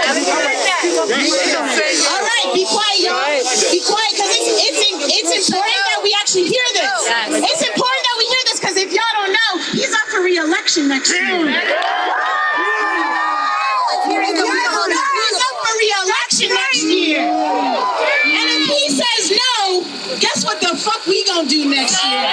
All right, be quiet, y'all. Be quiet, because it's important that we actually hear this. It's important that we hear this, because if y'all don't know, he's up for re-election next year. He's up for re-election next year. And if he says no, guess what the fuck we gonna do next year?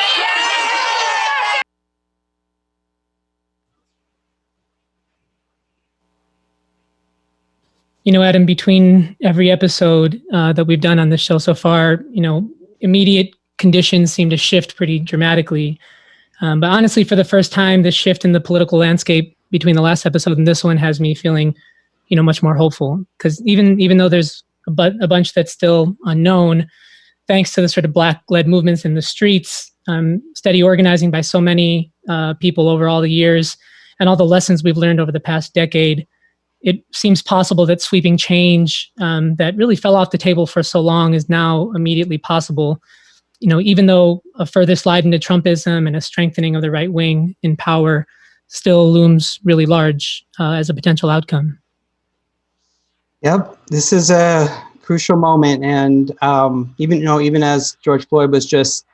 You know, Adam, between every episode that we've done on this show so far, you know, immediate conditions seem to shift pretty dramatically. But honestly, for the first time, this shift in the political landscape between the last episode and this one has me feeling, you know, much more hopeful. Because even though there's a bunch that's still unknown, thanks to the sort of Black-led movements in the streets, steady organizing by so many people over all the years, and all the lessons we've learned over the past decade, it seems possible that sweeping change that really fell off the table for so long is now immediately possible. You know, even though a further slide into Trumpism and a strengthening of the right wing in power still looms really large as a potential outcome. Yep, this is a crucial moment, and even as George Floyd was just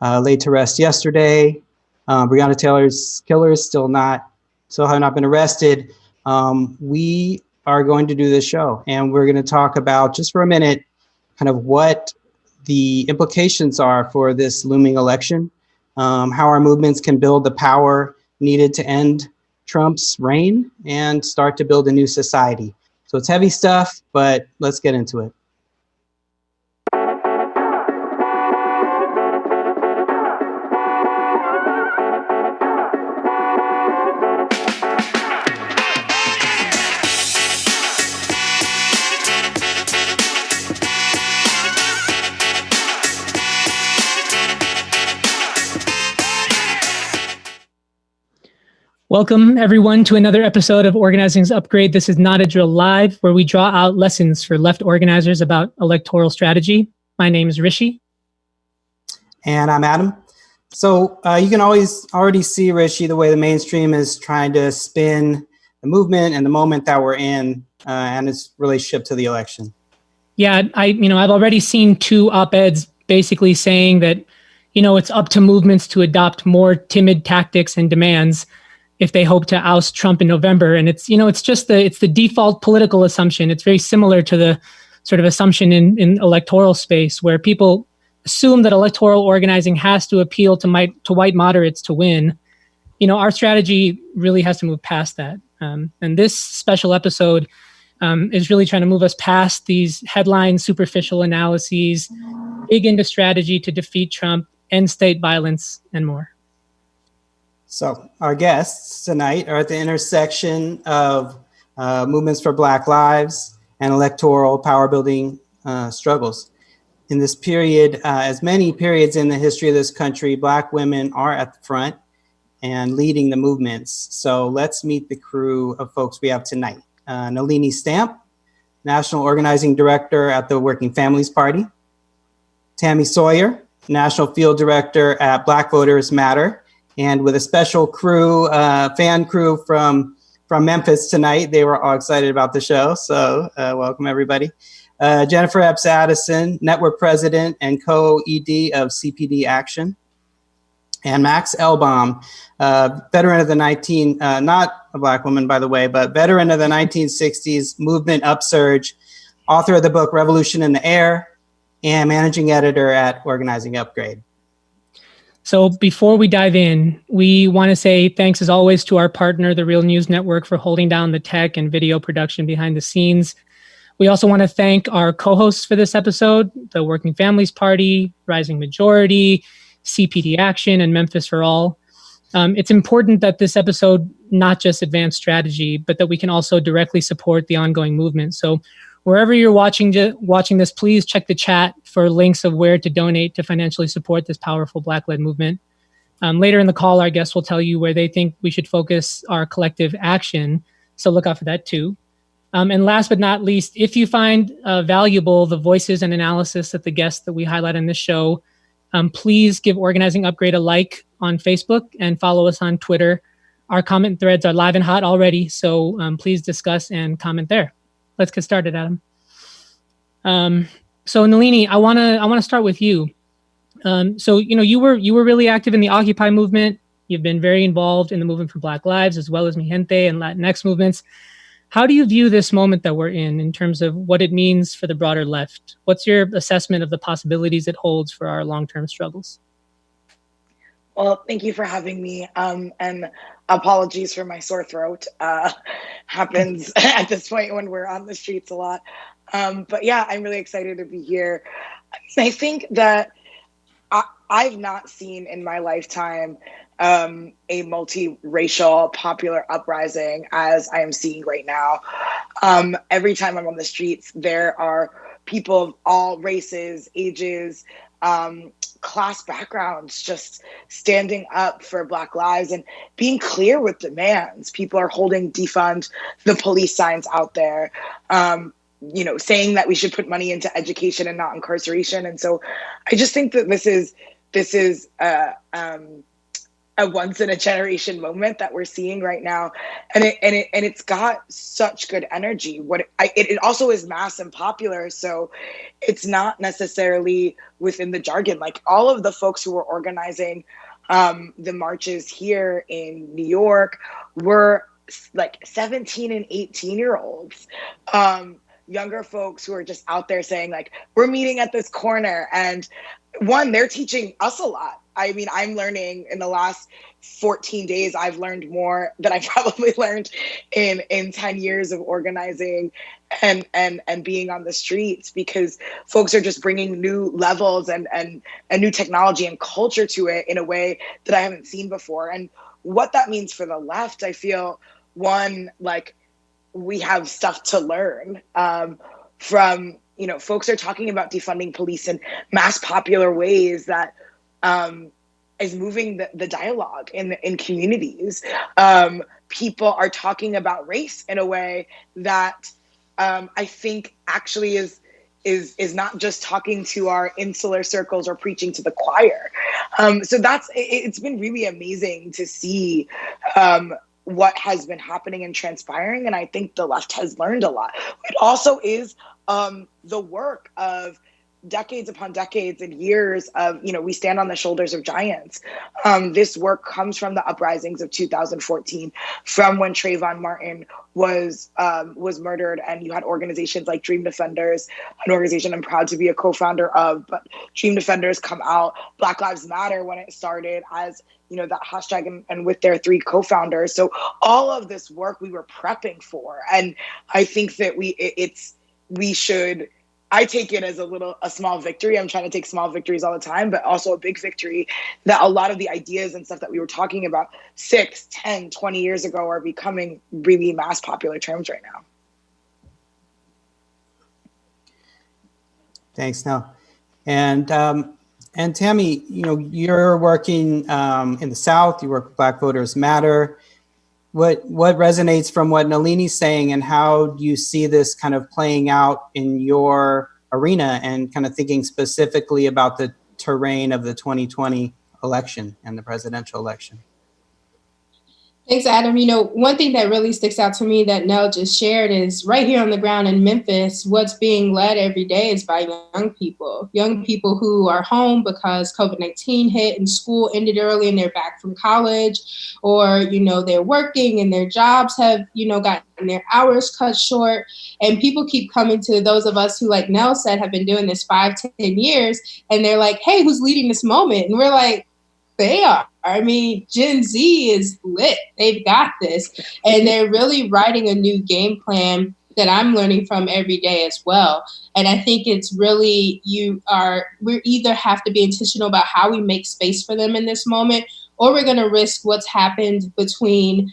laid to rest yesterday, Breonna Taylor's killers still have not been arrested. We are going to do this show, and we're going to talk about, just for a minute, kind of what the implications are for this looming election, how our movements can build the power needed to end Trump's reign and start to build a new society. So it's heavy stuff, but let's get into it. Welcome, everyone, to another episode of Organizing's Upgrade. This is Not a Drill Live, where we draw out lessons for left organizers about electoral strategy. My name is Rishi. And I'm Adam. So you can already see, Rishi, the way the mainstream is trying to spin the movement and the moment that we're in and its relationship to the election. Yeah, I've already seen two op-eds basically saying that, you know, it's up to movements to adopt more timid tactics and demands if they hope to oust Trump in November. And it's the default political assumption. It's very similar to the sort of assumption in electoral space, where people assume that electoral organizing has to appeal to white moderates to win. You know, our strategy really has to move past that. And this special episode is really trying to move us past these headline superficial analyses, dig into strategy to defeat Trump, end state violence, and more. So our guests tonight are at the intersection of movements for Black lives and electoral power building struggles. In this period, as many periods in the history of this country, Black women are at the front and leading the movements. So let's meet the crew of folks we have tonight. Nalini Stamp, National Organizing Director at the Working Families Party. Tammy Sawyer, National Field Director at Black Voters Matter, and with a special crew, fan crew from Memphis tonight. They were all excited about the show, so welcome everybody. Jennifer Epps Addison, Network President and Co-ED of CPD Action. And Max Elbaum, veteran of the not a Black woman, by the way, but veteran of the 1960s movement upsurge, author of the book Revolution in the Air, and managing editor at Organizing Upgrade. So before we dive in, we want to say thanks as always to our partner, the Real News Network, for holding down the tech and video production behind the scenes. We also want to thank our co-hosts for this episode, the Working Families Party, Rising Majority, CPD Action, and Memphis for All. It's important that this episode not just advance strategy, but that we can also directly support the ongoing movement. So wherever you're watching this, please check the chat for links of where to donate to financially support this powerful Black-led movement. Later in the call, our guests will tell you where they think we should focus our collective action, so look out for that too. And last but not least, if you find valuable the voices and analysis that the guests that we highlight on this show, please give Organizing Upgrade a like on Facebook and follow us on Twitter. Our comment threads are live and hot already, so please discuss and comment there. let's get started, Adam. So Nalini, I wanna start with you. So you were really active in the Occupy movement. You've been very involved in the movement for Black Lives as well as Mi Gente and Latinx movements. How do you view this moment that we're in terms of what it means for the broader left? What's your assessment of the possibilities it holds for our long-term struggles? Well, thank you for having me. And apologies for my sore throat. Happens at this point when we're on the streets a lot. But yeah, I'm really excited to be here. I think that I've not seen in my lifetime a multiracial popular uprising as I am seeing right now. Every time I'm on the streets, there are people of all races, ages, class backgrounds just standing up for Black lives and being clear with demands. People are holding defund the police signs out there, saying that we should put money into education and not incarceration. And so I just think that this is a once in a generation moment that we're seeing right now, and it's got such good energy. It also is mass and popular, so it's not necessarily within the jargon. Like all of the folks who were organizing the marches here in New York were like 17 and 18-year-olds. Younger folks who are just out there saying like, we're meeting at this corner. And one, they're teaching us a lot. I mean, I'm learning in the last 14 days, I've learned more than I probably learned in 10 years of organizing and being on the streets, because folks are just bringing new levels and new technology and culture to it in a way that I haven't seen before. And what that means for the left, I feel, one, like, we have stuff to learn from, folks are talking about defunding police in mass popular ways that is moving the dialogue in communities. People are talking about race in a way that I think actually is not just talking to our insular circles or preaching to the choir. So it's been really amazing to see what has been happening and transpiring. And I think the left has learned a lot. It also is the work of decades upon decades and years of, we stand on the shoulders of giants. This work comes from the uprisings of 2014, from when Trayvon Martin was murdered, and you had organizations like Dream Defenders, an organization I'm proud to be a co-founder of, but Dream Defenders come out, Black Lives Matter when it started as, that hashtag and with their 3 co-founders. So all of this work we were prepping for. And I think that I take it as a small victory. I'm trying to take small victories all the time, but also a big victory that a lot of the ideas and stuff that we were talking about 6, 10, 20 years ago are becoming really mass popular terms right now. Thanks, Nell. And Tammy, you're working in the South. You work with Black Voters Matter. What resonates from what Nalini's saying, and how do you see this kind of playing out in your arena, and kind of thinking specifically about the terrain of the 2020 election and the presidential election? Thanks, Adam. One thing that really sticks out to me that Nell just shared is right here on the ground in Memphis, what's being led every day is by young people who are home because COVID-19 hit and school ended early and they're back from college, or, they're working and their jobs have, gotten their hours cut short. And people keep coming to those of us who, like Nell said, have been doing this 5-10 years. And they're like, hey, who's leading this moment? And we're like, they are. I mean, Gen Z is lit. They've got this. And they're really writing a new game plan that I'm learning from every day as well. And I think it's really, we either have to be intentional about how we make space for them in this moment, or we're going to risk what's happened between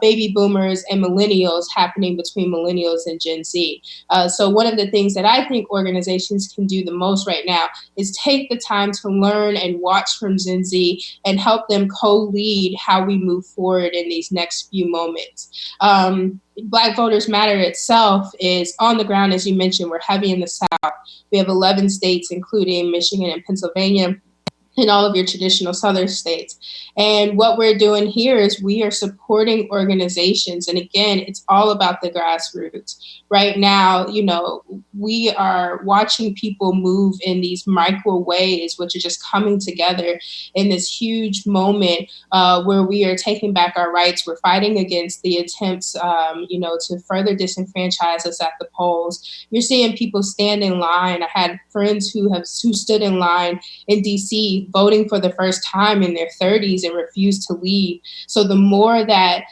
baby boomers and millennials happening between millennials and Gen Z. So one of the things that I think organizations can do the most right now is take the time to learn and watch from Gen Z and help them co-lead how we move forward in these next few moments. Black Voters Matter itself is on the ground, as you mentioned. We're heavy in the South. We have 11 states, including Michigan and Pennsylvania. in all of your traditional Southern states. And what we're doing here is we are supporting organizations. And again, it's all about the grassroots. Right now, you know, we are watching people move in these micro ways, which are just coming together in this huge moment where we are taking back our rights. We're fighting against the attempts, you know, to further disenfranchise us at the polls. You're seeing people stand in line. I had friends who stood in line in DC voting for the first time in their 30s and refused to leave. So the more that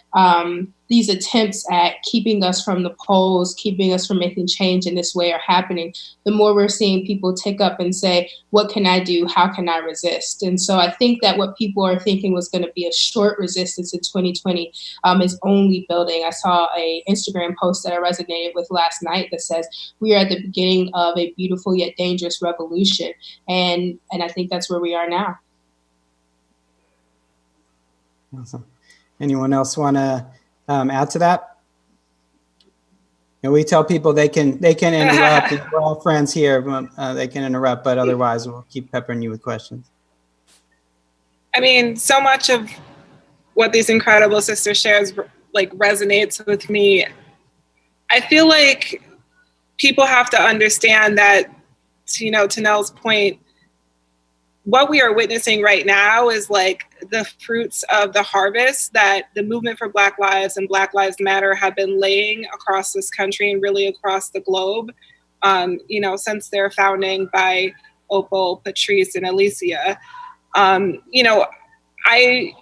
these attempts at keeping us from the polls, keeping us from making change in this way are happening, the more we're seeing people take up and say, what can I do? How can I resist? And so I think that what people are thinking was going to be a short resistance in 2020 is only building. I saw an Instagram post that I resonated with last night that says, we are at the beginning of a beautiful yet dangerous revolution. And I think that's where we are now. Awesome. Anyone else want to add to that? And we tell people they can interrupt. We're all friends here. They can interrupt, but otherwise we'll keep peppering you with questions. I mean, so much of what these incredible sisters shares like resonates with me. I feel like people have to understand that, you know, to Nell's point, what we are witnessing right now is like the fruits of the harvest that the movement for Black Lives and Black Lives Matter have been laying across this country and really across the globe, you know, since their founding by Opal, Patrice, and Alicia. You know, I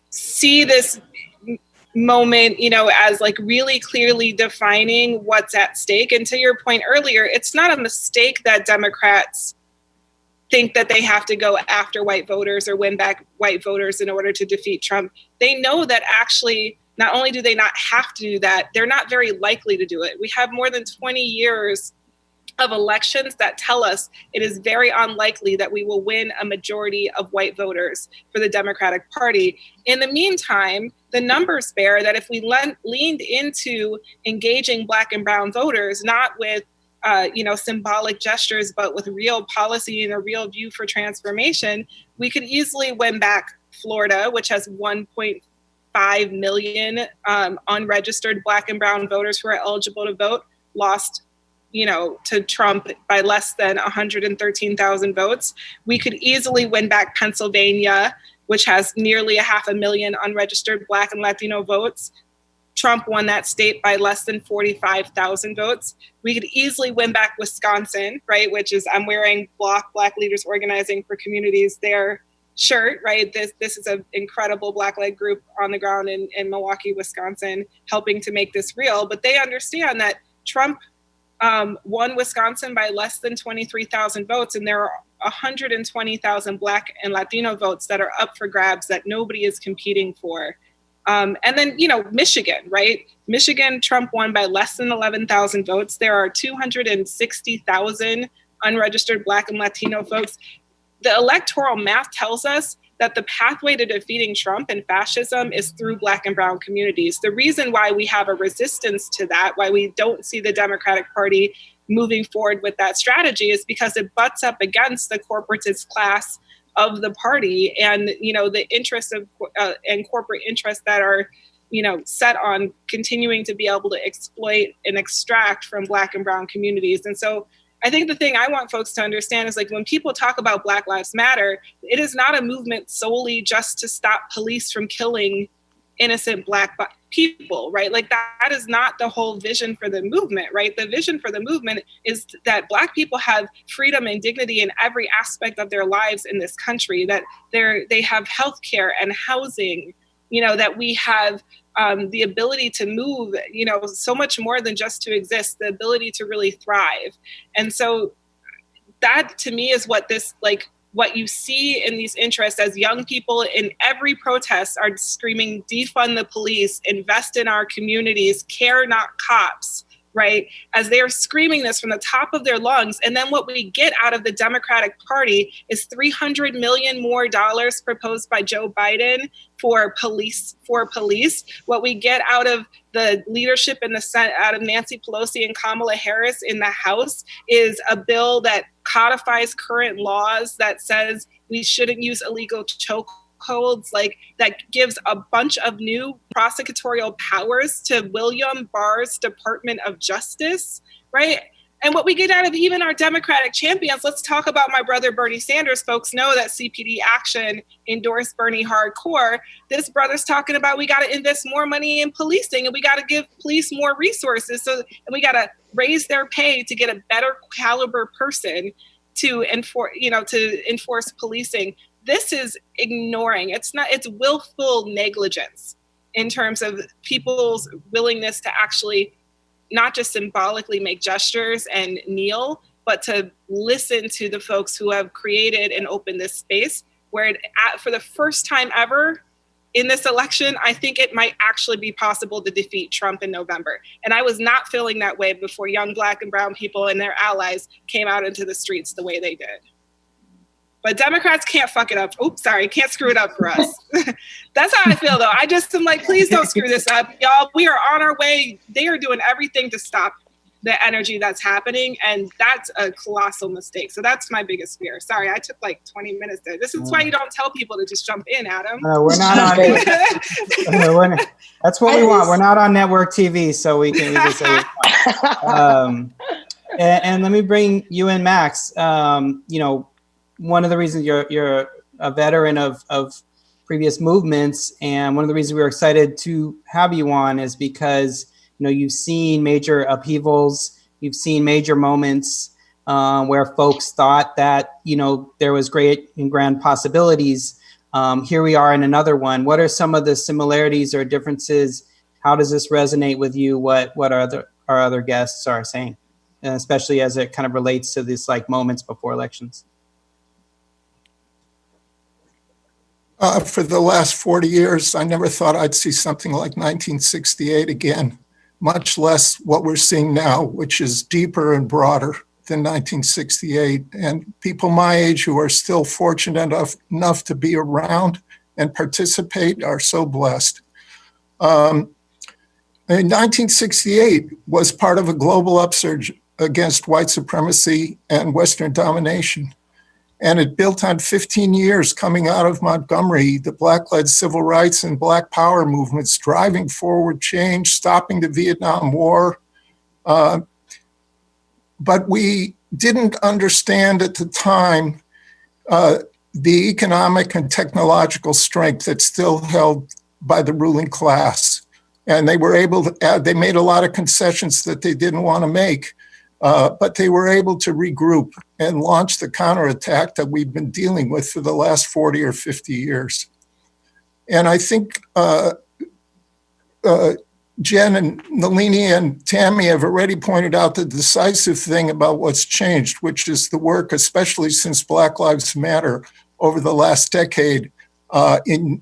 see this moment, you know, as like really clearly defining what's at stake. And to your point earlier, it's not a mistake that Democrats think that they have to go after white voters or win back white voters in order to defeat Trump. They know that actually, not only do they not have to do that, they're not very likely to do it. We have more than 20 years of elections that tell us it is very unlikely that we will win a majority of white voters for the Democratic Party. In the meantime, the numbers bear that if we leaned into engaging Black and brown voters, not with you know, symbolic gestures, but with real policy and a real view for transformation, we could easily win back Florida, which has 1.5 million unregistered Black and brown voters who are eligible to vote, lost, you know, to Trump by less than 113,000 votes. We could easily win back Pennsylvania, which has nearly 500,000 unregistered Black and Latino votes. Trump won that state by less than 45,000 votes. We could easily win back Wisconsin, right? Which is, I'm wearing Black Leaders Organizing for Communities, their shirt, right? This is an incredible Black-led group on the ground in Milwaukee, Wisconsin, helping to make this real. But they understand that Trump won Wisconsin by less than 23,000 votes, and there are 120,000 Black and Latino votes that are up for grabs that nobody is competing for. And then, you know, Michigan, right? Michigan, Trump won by less than 11,000 votes. There are 260,000 unregistered Black and Latino folks. The electoral math tells us that the pathway to defeating Trump and fascism is through Black and brown communities. The reason why we have a resistance to that, why we don't see the Democratic Party moving forward with that strategy, is because it butts up against the corporatist class of the party and, you know, the interests of and corporate interests that are, you know, set on continuing to be able to exploit and extract from Black and brown communities. And so I think the thing I want folks to understand is, like, when people talk about Black Lives Matter, it is not a movement solely just to stop police from killing innocent Black people, right? Like, that is not the whole vision for the movement, right? The vision for the movement is that Black people have freedom and dignity in every aspect of their lives in this country, that they have healthcare and housing, you know, that we have the ability to move, you know, so much more than just to exist, the ability to really thrive. And so that, to me, is what this, like, what you see in these interests as young people in every protest are screaming, defund the police, invest in our communities, care not cops, right? As they are screaming this from the top of their lungs. And then what we get out of the Democratic Party is $300 million more proposed by Joe Biden for police. What we get out of the leadership in the Senate, out of Nancy Pelosi and Kamala Harris in the House, is a bill that codifies current laws that says we shouldn't use illegal chokeholds, like that gives a bunch of new prosecutorial powers to William Barr's Department of Justice, right? And what we get out of even our Democratic champions, let's talk about my brother Bernie Sanders. Folks know that CPD Action endorsed Bernie hardcore. This brother's talking about we got to invest more money in policing, and we got to give police more resources. And we got to raise their pay to get a better caliber person to enforce policing. This is ignoring. It's willful negligence in terms of people's willingness to actually not just symbolically make gestures and kneel, but to listen to the folks who have created and opened this space where for the first time ever in this election, I think it might actually be possible to defeat Trump in November. And I was not feeling that way before young Black and brown people and their allies came out into the streets the way they did. But Democrats can't fuck it up. Oops, sorry, can't screw it up for us. That's how I feel, though. I just am like, please don't screw this up, y'all. We are on our way. They are doing everything to stop the energy that's happening, and that's a colossal mistake. So that's my biggest fear. Sorry, I took like 20 minutes there. This is why you don't tell people to just jump in, Adam. We're not on. That's what we want. We're not on network TV, so we can say what we want. And let me bring you in, Max. One of the reasons you're a veteran of previous movements, and one of the reasons we were excited to have you on is because you've seen major upheavals, you've seen major moments where folks thought that there was great and grand possibilities. Here we are in another one. What are some of the similarities or differences? How does this resonate with you? What our other guests are saying, and especially as it kind of relates to these like moments before elections? For the last 40 years, I never thought I'd see something like 1968 again, much less what we're seeing now, which is deeper and broader than 1968. And people my age who are still fortunate enough to be around and participate are so blessed. 1968 was part of a global upsurge against white supremacy and Western domination. And it built on 15 years coming out of Montgomery, the Black-led civil rights and Black power movements, driving forward change, stopping the Vietnam War. But we didn't understand at the time the economic and technological strength that's still held by the ruling class. And they were able to, they made a lot of concessions that they didn't want to make. But they were able to regroup and launch the counterattack that we've been dealing with for the last 40 or 50 years. And I think Jen and Nalini and Tammy have already pointed out the decisive thing about what's changed, which is the work, especially since Black Lives Matter over the last decade, in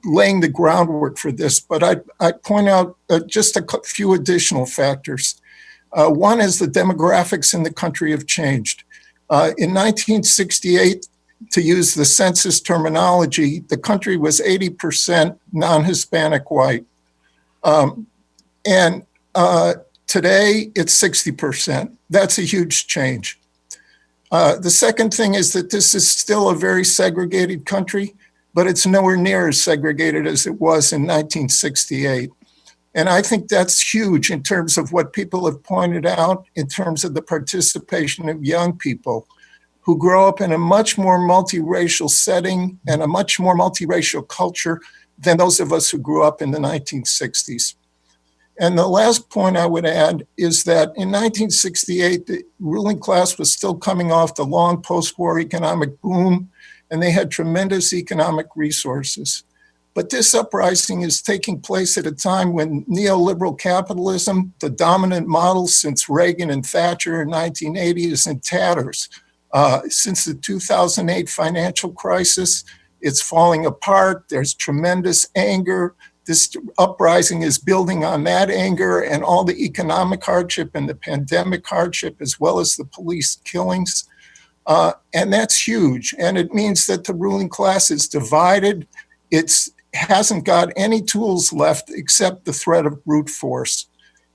laying the groundwork for this. But I'd point out just a few additional factors. One is the demographics in the country have changed. In 1968, to use the census terminology, the country was 80% non-Hispanic white. And today it's 60%. That's a huge change. The second thing is that this is still a very segregated country, but it's nowhere near as segregated as it was in 1968. And I think that's huge in terms of what people have pointed out in terms of the participation of young people who grow up in a much more multiracial setting and a much more multiracial culture than those of us who grew up in the 1960s. And the last point I would add is that in 1968, the ruling class was still coming off the long post-war economic boom, and they had tremendous economic resources. But this uprising is taking place at a time when neoliberal capitalism, the dominant model since Reagan and Thatcher in 1980, is in tatters. Since the 2008 financial crisis, it's falling apart. There's tremendous anger. This uprising is building on that anger and all the economic hardship and the pandemic hardship, as well as the police killings. And that's huge. And it means that the ruling class is divided. It hasn't got any tools left except the threat of brute force.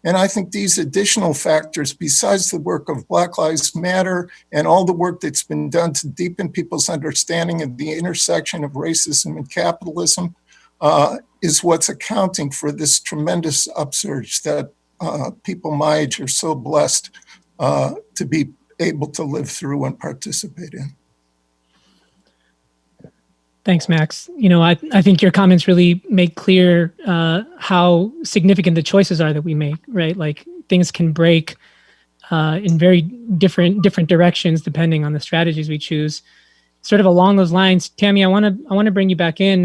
And I think these additional factors, besides the work of Black Lives Matter and all the work that's been done to deepen people's understanding of the intersection of racism and capitalism, is what's accounting for this tremendous upsurge that people my age are so blessed to be able to live through and participate in. Thanks, Max. You know, I think your comments really make clear how significant the choices are that we make, right? Like things can break in very different directions depending on the strategies we choose. Sort of along those lines, Tammy, I want to bring you back in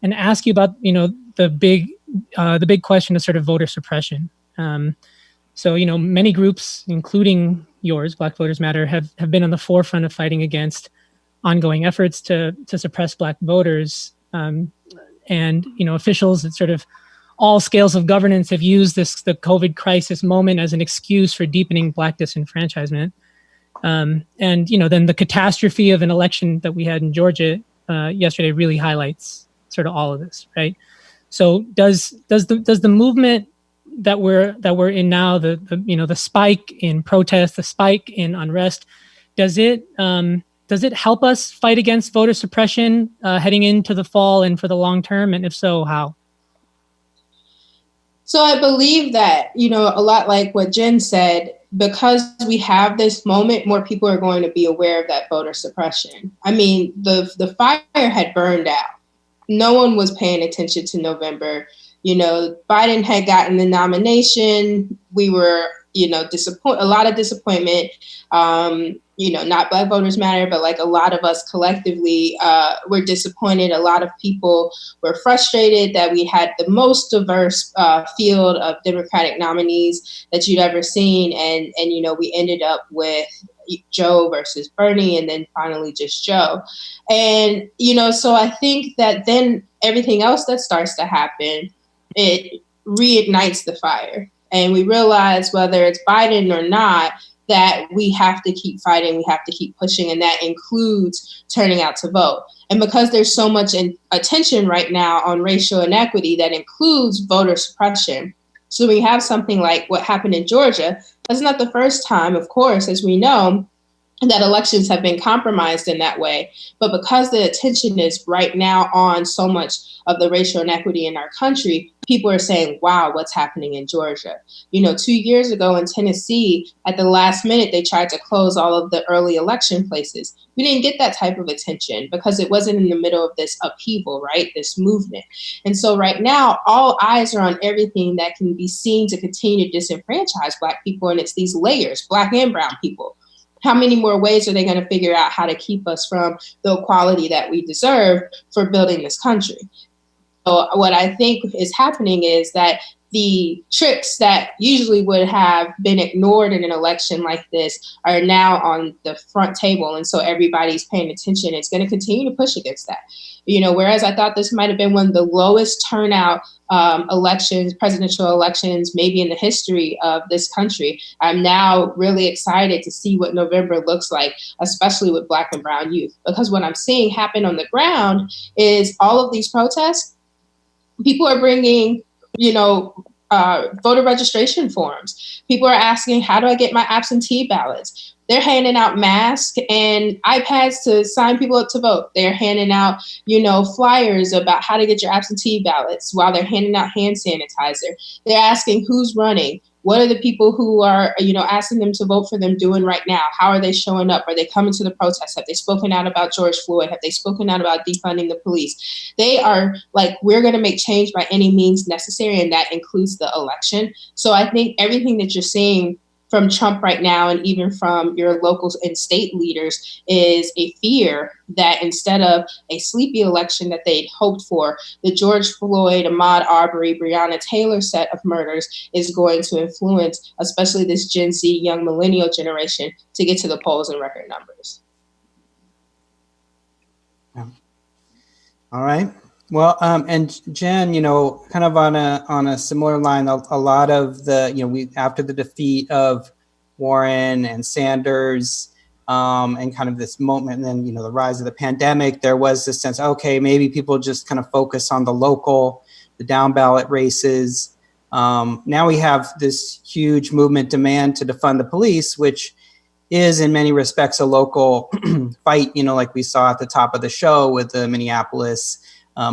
and ask you about, you know, the big question of sort of voter suppression. So, you know, many groups, including yours, Black Voters Matter, have been on the forefront of fighting against ongoing efforts to suppress Black voters. And, you know, officials at sort of all scales of governance have used the COVID crisis moment as an excuse for deepening Black disenfranchisement. And, you know, then the catastrophe of an election that we had in Georgia yesterday really highlights sort of all of this, right? So does the movement that we're in now, the spike in protest, the spike in unrest, does it help us fight against voter suppression heading into the fall and for the long term? And if so, how? So I believe that, you know, a lot like what Jen said, because we have this moment, more people are going to be aware of that voter suppression. I mean, the fire had burned out. No one was paying attention to November. You know, Biden had gotten the nomination. We were, you know, a lot of disappointment. You know, not Black Voters Matter, but like a lot of us collectively were disappointed. A lot of people were frustrated that we had the most diverse field of Democratic nominees that you'd ever seen. And you know, we ended up with Joe versus Bernie, and then finally just Joe. And, you know, so I think that then everything else that starts to happen, it reignites the fire. And we realize whether it's Biden or not, that we have to keep fighting, we have to keep pushing, and that includes turning out to vote. And because there's so much attention right now on racial inequity, that includes voter suppression. So we have something like what happened in Georgia. That's not the first time, of course, as we know, that elections have been compromised in that way. But because the attention is right now on so much of the racial inequity in our country, people are saying, wow, what's happening in Georgia? You know, 2 years ago in Tennessee, at the last minute, they tried to close all of the early election places. We didn't get that type of attention because it wasn't in the middle of this upheaval, right? This movement. And so right now, all eyes are on everything that can be seen to continue to disenfranchise Black people. And it's these layers, Black and brown people. How many more ways are they going to figure out how to keep us from the equality that we deserve for building this country? So what I think is happening is that the tricks that usually would have been ignored in an election like this are now on the front table. And so everybody's paying attention. It's going to continue to push against that. You know, whereas I thought this might have been one of the lowest turnout elections, presidential elections, maybe in the history of this country, I'm now really excited to see what November looks like, especially with Black and brown youth. Because what I'm seeing happen on the ground is all of these protests, people are bringing, you know, voter registration forms. People are asking, how do I get my absentee ballots? They're handing out masks and iPads to sign people up to vote. They're handing out, you know, flyers about how to get your absentee ballots while they're handing out hand sanitizer. They're asking who's running. What are the people who are, you know, asking them to vote for them doing right now? How are they showing up? Are they coming to the protests? Have they spoken out about George Floyd? Have they spoken out about defunding the police? They are like, we're going to make change by any means necessary, and that includes the election. So I think everything that you're seeing from Trump right now, and even from your local and state leaders, is a fear that instead of a sleepy election that they'd hoped for, the George Floyd, Ahmaud Arbery, Breonna Taylor set of murders is going to influence, especially this Gen Z young millennial generation, to get to the polls in record numbers. Yeah. All right. Well, and Jen, kind of on a similar line, a lot of the, we after the defeat of Warren and Sanders, and kind of this moment, and then the rise of the pandemic, there was this sense, okay, maybe people just kind of focus on the local, the down ballot races. Now we have this huge movement demand to defund the police, which is in many respects a local fight, like we saw at the top of the show with the Minneapolis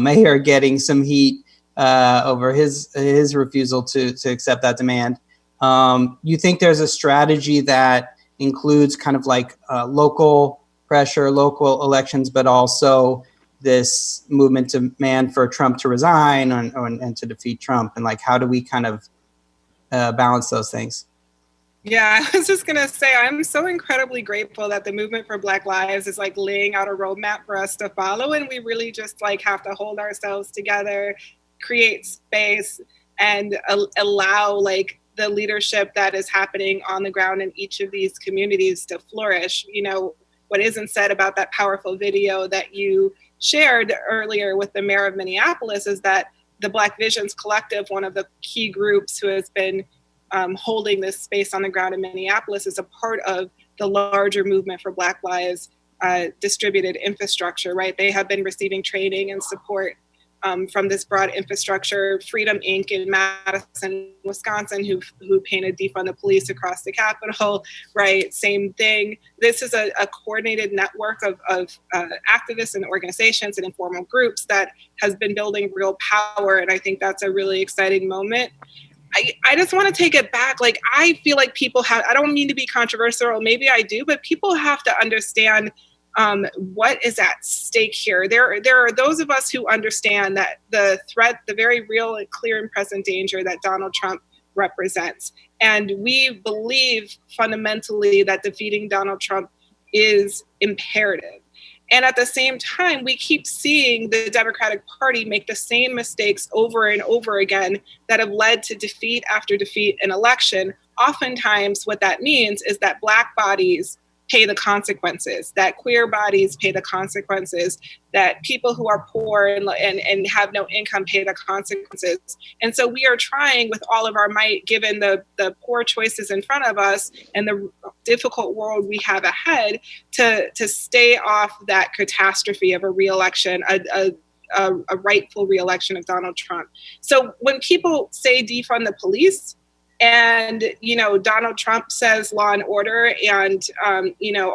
mayor getting some heat over his refusal to accept that demand. You think there's a strategy that includes kind of like local pressure, local elections, but also this movement demand for Trump to resign and to defeat Trump? And like, how do we kind of balance those things? Yeah, I was just going to say, I'm so incredibly grateful that the movement for Black Lives is like laying out a roadmap for us to follow. And we really just like have to hold ourselves together, create space, and allow like the leadership that is happening on the ground in each of these communities to flourish. What isn't said about that powerful video that you shared earlier with the mayor of Minneapolis is that the Black Visions Collective, one of the key groups who has been holding this space on the ground in Minneapolis, is a part of the larger movement for Black Lives distributed infrastructure, right? They have been receiving training and support from this broad infrastructure. Freedom Inc. in Madison, Wisconsin, who painted Defund the Police across the Capitol, right? Same thing. This is a coordinated network of activists and organizations and informal groups that has been building real power. And I think that's a really exciting moment. I just want to take it back. Like, I feel like people have, I don't mean to be controversial, or maybe I do, but people have to understand what is at stake here. There are those of us who understand that the threat, the very real and clear and present danger that Donald Trump represents. And we believe fundamentally that defeating Donald Trump is imperative. And at the same time, we keep seeing the Democratic Party make the same mistakes over and over again that have led to defeat after defeat in election. Oftentimes, what that means is that Black bodies pay the consequences, that queer bodies pay the consequences, that people who are poor and have no income pay the consequences. And so we are trying with all of our might, given the poor choices in front of us and the difficult world we have ahead, to stay off that catastrophe of a re-election, a rightful re-election of Donald Trump. So when people say defund the police, and, Donald Trump says law and order, and,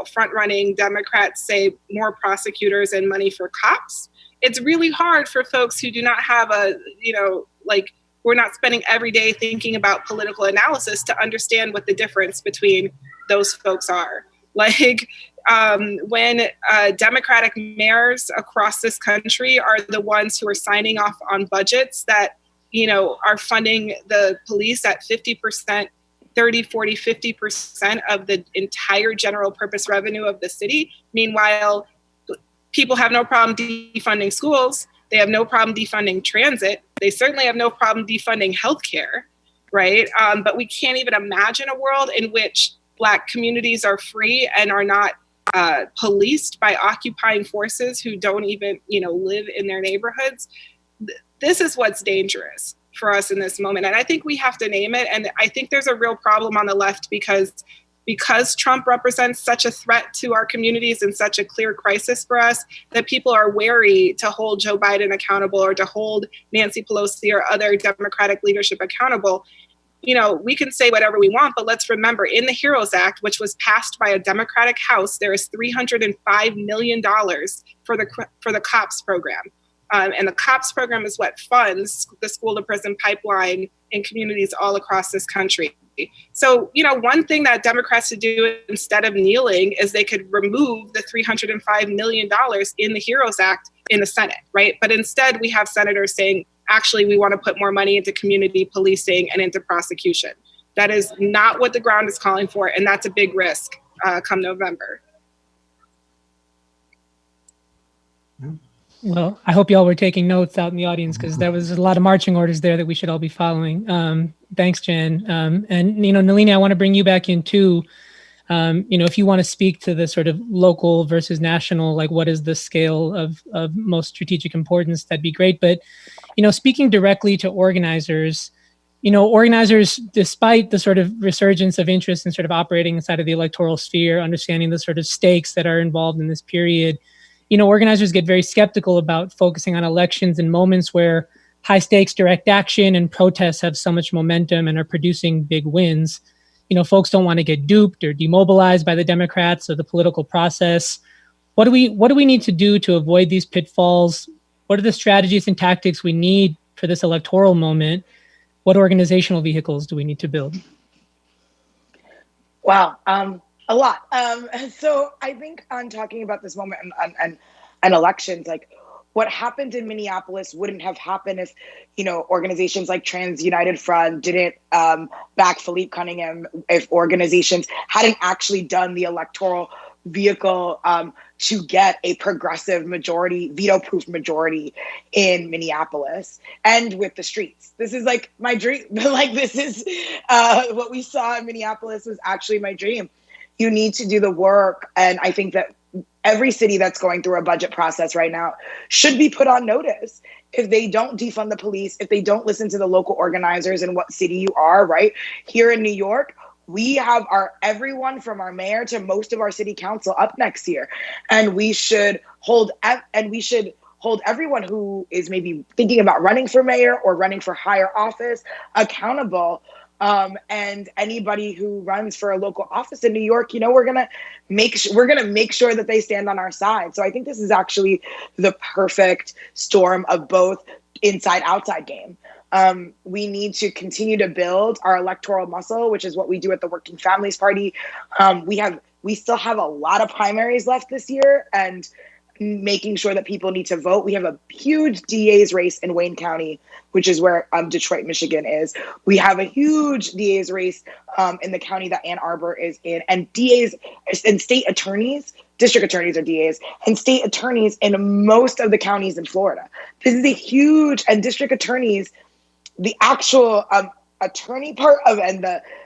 front-running Democrats say more prosecutors and money for cops, it's really hard for folks who do not have we're not spending every day thinking about political analysis to understand what the difference between those folks are. Like, when Democratic mayors across this country are the ones who are signing off on budgets that are funding the police at 50%, 30, 40, 50% of the entire general purpose revenue of the city. Meanwhile, people have no problem defunding schools. They have no problem defunding transit. They certainly have no problem defunding healthcare, right? But we can't even imagine a world in which Black communities are free and are not policed by occupying forces who don't even, live in their neighborhoods. This is what's dangerous for us in this moment. And I think we have to name it. And I think there's a real problem on the left because Trump represents such a threat to our communities and such a clear crisis for us, that people are wary to hold Joe Biden accountable or to hold Nancy Pelosi or other Democratic leadership accountable. We can say whatever we want, but let's remember, in the HEROES Act, which was passed by a Democratic House, there is $305 million for the COPS program. And the COPS program is what funds the school to prison pipeline in communities all across this country. So, one thing that Democrats should do instead of kneeling is they could remove the $305 million in the HEROES Act in the Senate, right? But instead we have senators saying, actually, we want to put more money into community policing and into prosecution. That is not what the ground is calling for, and that's a big risk come November. Well, I hope y'all were taking notes out in the audience, because there was a lot of marching orders there that we should all be following. Thanks, Jen. And, Nalini, I want to bring you back in too. If you want to speak to the sort of local versus national, like what is the scale of most strategic importance, that'd be great. But, speaking directly to organizers, organizers, despite the sort of resurgence of interest in sort of operating inside of the electoral sphere, understanding the sort of stakes that are involved in this period, organizers get very skeptical about focusing on elections in moments where high stakes direct action and protests have so much momentum and are producing big wins. Folks don't want to get duped or demobilized by the Democrats or the political process. What do we need to do to avoid these pitfalls? What are the strategies and tactics we need for this electoral moment? What organizational vehicles do we need to build? Wow, a lot. So I think on talking about this moment and elections, like what happened in Minneapolis wouldn't have happened if, organizations like Trans United Front didn't back Philippe Cunningham, if organizations hadn't actually done the electoral vehicle to get a progressive majority, veto-proof majority in Minneapolis and with the streets. This is like my dream. Like this is what we saw in Minneapolis was actually my dream. You need to do the work. And I think that every city that's going through a budget process right now should be put on notice. If they don't defund the police, if they don't listen to the local organizers in what city you are, right? Here in New York, we have everyone from our mayor to most of our city council up next year. And we should hold everyone who is maybe thinking about running for mayor or running for higher office accountable. And anybody who runs for a local office in New York, we're gonna make sure that they stand on our side. So I think this is actually the perfect storm of both inside-outside game. We need to continue to build our electoral muscle, which is what we do at the Working Families Party. We still have a lot of primaries left this year, and making sure that people need to vote. We have a huge DA's race in Wayne County, which is where Detroit, Michigan is. We have a huge DA's race in the county that Ann Arbor is in, and DA's and state attorneys, district attorneys are DA's, and state attorneys in most of the counties in Florida. This is a huge, and district attorneys, the actual attorney part of and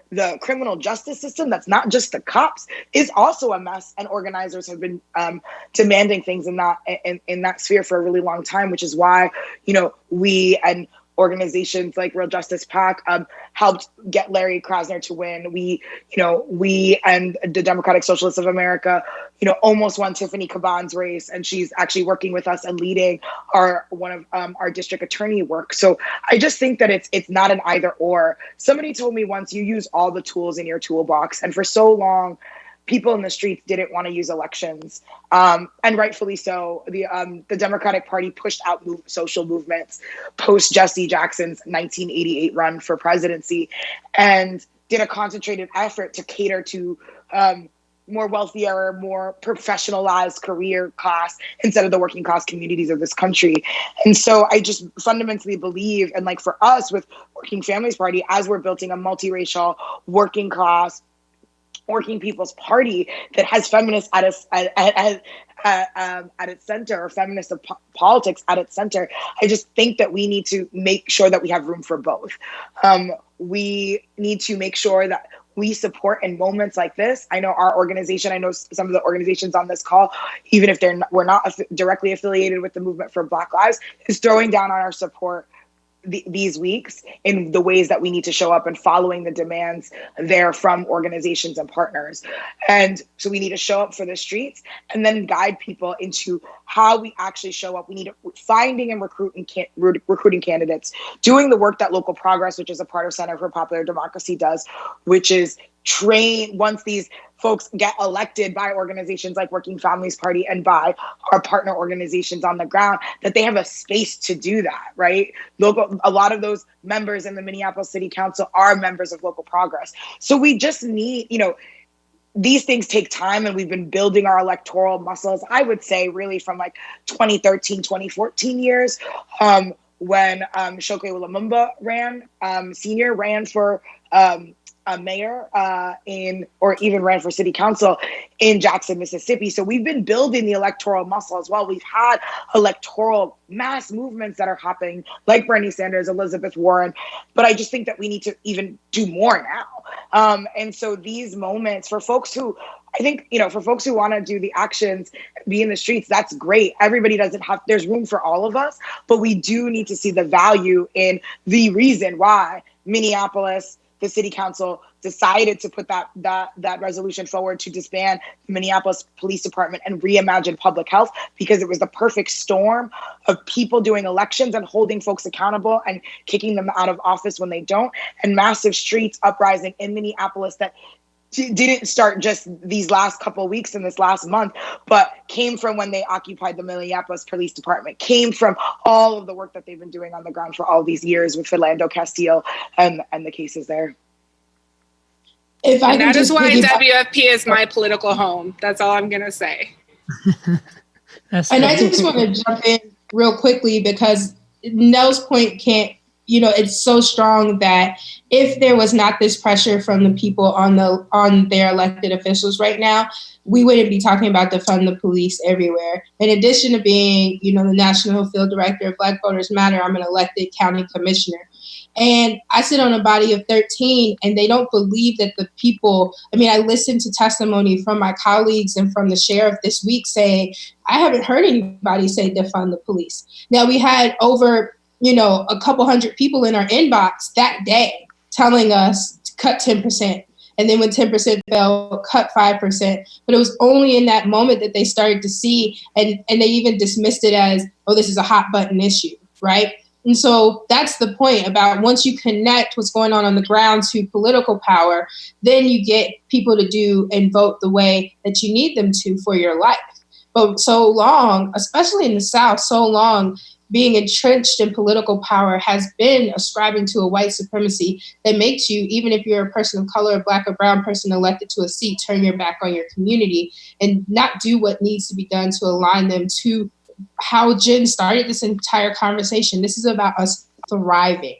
the criminal justice system, that's not just the cops, is also a mess. And organizers have been demanding things in that sphere for a really long time, which is why, we and organizations like Real Justice PAC helped get Larry Krasner to win. We and the Democratic Socialists of America, almost won Tiffany Caban's race, and she's actually working with us and leading one of our district attorney work. So I just think that it's not an either or. Somebody told me once, you use all the tools in your toolbox, and for so long, people in the streets didn't want to use elections, and rightfully so. The Democratic Party pushed out social movements post Jesse Jackson's 1988 run for presidency, and did a concentrated effort to cater to more wealthier, more professionalized career class instead of the working class communities of this country. And so I just fundamentally believe, and like for us with Working Families Party, as we're building a multiracial, working class, working people's party that has feminists at its center, or feminist politics at its center, I just think that we need to make sure that we have room for both. We need to make sure that we support in moments like this. I know our organization, I know some of the organizations on this call, even if we're not directly affiliated with the movement for Black Lives, is throwing down on our support these weeks in the ways that we need to show up and following the demands there from organizations and partners. And so we need to show up for the streets and then guide people into how we actually show up. We need to finding and recruiting candidates, doing the work that Local Progress, which is a part of Center for Popular Democracy, does, which is train once these folks get elected by organizations like Working Families Party and by our partner organizations on the ground, that they have a space to do that, right? A lot of those members in the Minneapolis City Council are members of Local Progress. So we just need, these things take time, and we've been building our electoral muscles, I would say, really from like 2013, 2014 years, when Shoke Lumumba Senior ran for a mayor or even ran for city council in Jackson, Mississippi. So we've been building the electoral muscle as well. We've had electoral mass movements that are happening, like Bernie Sanders, Elizabeth Warren. But I just think that we need to even do more now. And so these moments for folks who, I think, for folks who want to do the actions, be in the streets, that's great. Everybody doesn't have, there's room for all of us, but we do need to see the value in the reason why Minneapolis, the city council decided to put that resolution forward to disband the Minneapolis Police Department and reimagine public health, because it was the perfect storm of people doing elections and holding folks accountable and kicking them out of office when they don't, and massive streets uprising in Minneapolis that didn't start just these last couple of weeks in this last month, but came from when they occupied the Minneapolis Police Department, came from all of the work that they've been doing on the ground for all these years with Philando Castile and the cases there. And that is why WFP is my political home. That's all I'm going to say. And I just want to jump in real quickly, because Nell's point it's so strong that if there was not this pressure from the people on their elected officials right now, we wouldn't be talking about defund the police everywhere. In addition to being, the National Field Director of Black Voters Matter, I'm an elected county commissioner. And I sit on a body of 13, and they don't believe that the people, I listened to testimony from my colleagues and from the sheriff this week saying, I haven't heard anybody say defund the police. Now, we had over a couple hundred people in our inbox that day telling us to cut 10%. And then when 10% fell, cut 5%. But it was only in that moment that they started to see, and they even dismissed it as, oh, this is a hot button issue, right? And so that's the point about, once you connect what's going on the ground to political power, then you get people to do and vote the way that you need them to for your life. But so long, especially in the South, so long, being entrenched in political power has been ascribing to a white supremacy that makes you, even if you're a person of color, a Black or brown person elected to a seat, turn your back on your community and not do what needs to be done to align them to how Jen started this entire conversation. This is about us thriving,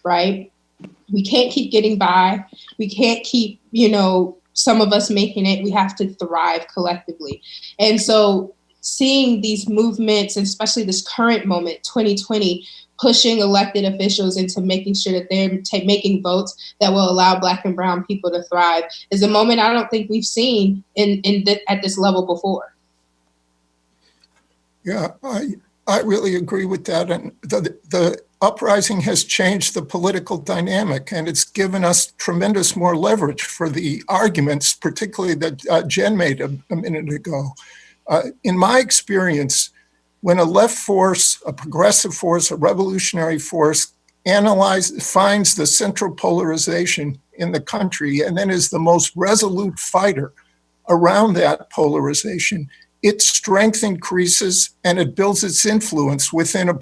right? We can't keep getting by. We can't keep, some of us making it. We have to thrive collectively. And so seeing these movements, and especially this current moment, 2020, pushing elected officials into making sure that they're making votes that will allow Black and brown people to thrive, is a moment I don't think we've seen at this level before. Yeah, I really agree with that. And the uprising has changed the political dynamic, and it's given us tremendous more leverage for the arguments, particularly that Jen made a minute ago. In my experience, when a left force, a progressive force, a revolutionary force finds the central polarization in the country and then is the most resolute fighter around that polarization, its strength increases and it builds its influence within the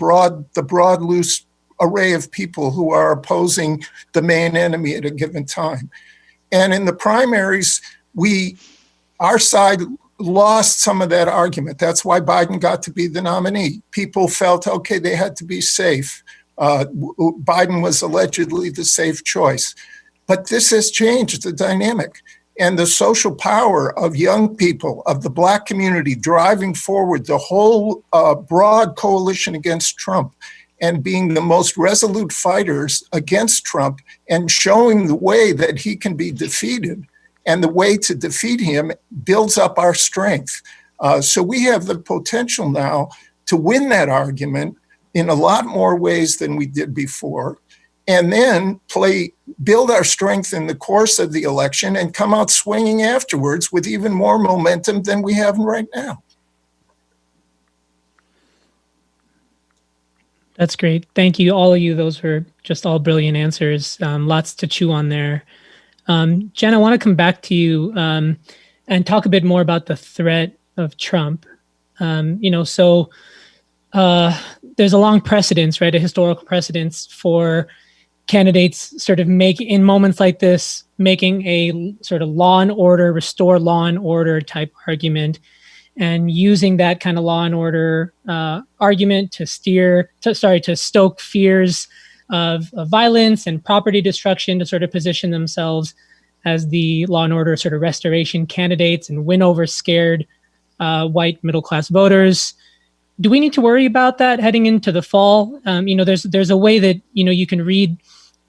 broad, loose array of people who are opposing the main enemy at a given time. And in the primaries, our side lost some of that argument. That's why Biden got to be the nominee. People felt, okay, they had to be safe. Biden was allegedly the safe choice. But this has changed the dynamic. And the social power of young people, of the Black community, driving forward the whole broad coalition against Trump and being the most resolute fighters against Trump and showing the way that he can be defeated. And the way to defeat him builds up our strength. So we have the potential now to win that argument in a lot more ways than we did before, and then build our strength in the course of the election and come out swinging afterwards with even more momentum than we have right now. That's great. Thank you, all of you. Those were just all brilliant answers. Lots to chew on there. Jen, I want to come back to you and talk a bit more about the threat of Trump. So there's a long precedence, right? A historical precedence for candidates sort of in moments like this, making a sort of restore law and order type argument, and using that kind of law and order argument to stoke fears of violence and property destruction to sort of position themselves as the law and order sort of restoration candidates and win over scared white middle-class voters. Do we need to worry about that heading into the fall? There's a way that, you can read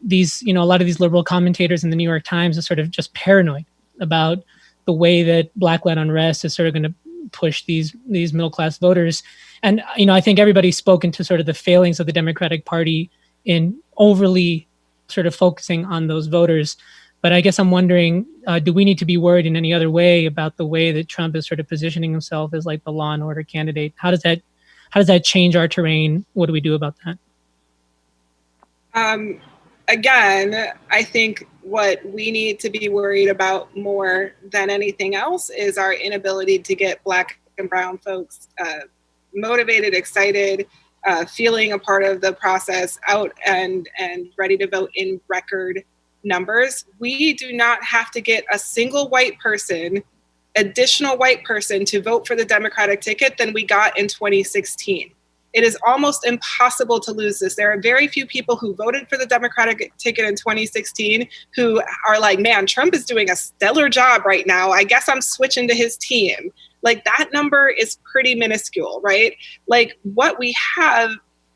these, a lot of these liberal commentators in the New York Times are sort of just paranoid about the way that Black-led unrest is sort of going to push these middle-class voters. And, I think everybody's spoken to sort of the failings of the Democratic Party in overly sort of focusing on those voters. But I guess I'm wondering, do we need to be worried in any other way about the way that Trump is sort of positioning himself as like the law and order candidate? How does that change our terrain? What do we do about that? Again, I think what we need to be worried about more than anything else is our inability to get Black and brown folks motivated, excited, feeling a part of the process, out and ready to vote in record numbers. We do not have to get a single additional white person to vote for the Democratic ticket than we got in 2016. It is almost impossible to lose this. There are very few people who voted for the Democratic ticket in 2016 who are like, man, Trump is doing a stellar job right now. I guess I'm switching to his team. Like, that number is pretty minuscule, right? Like, what we have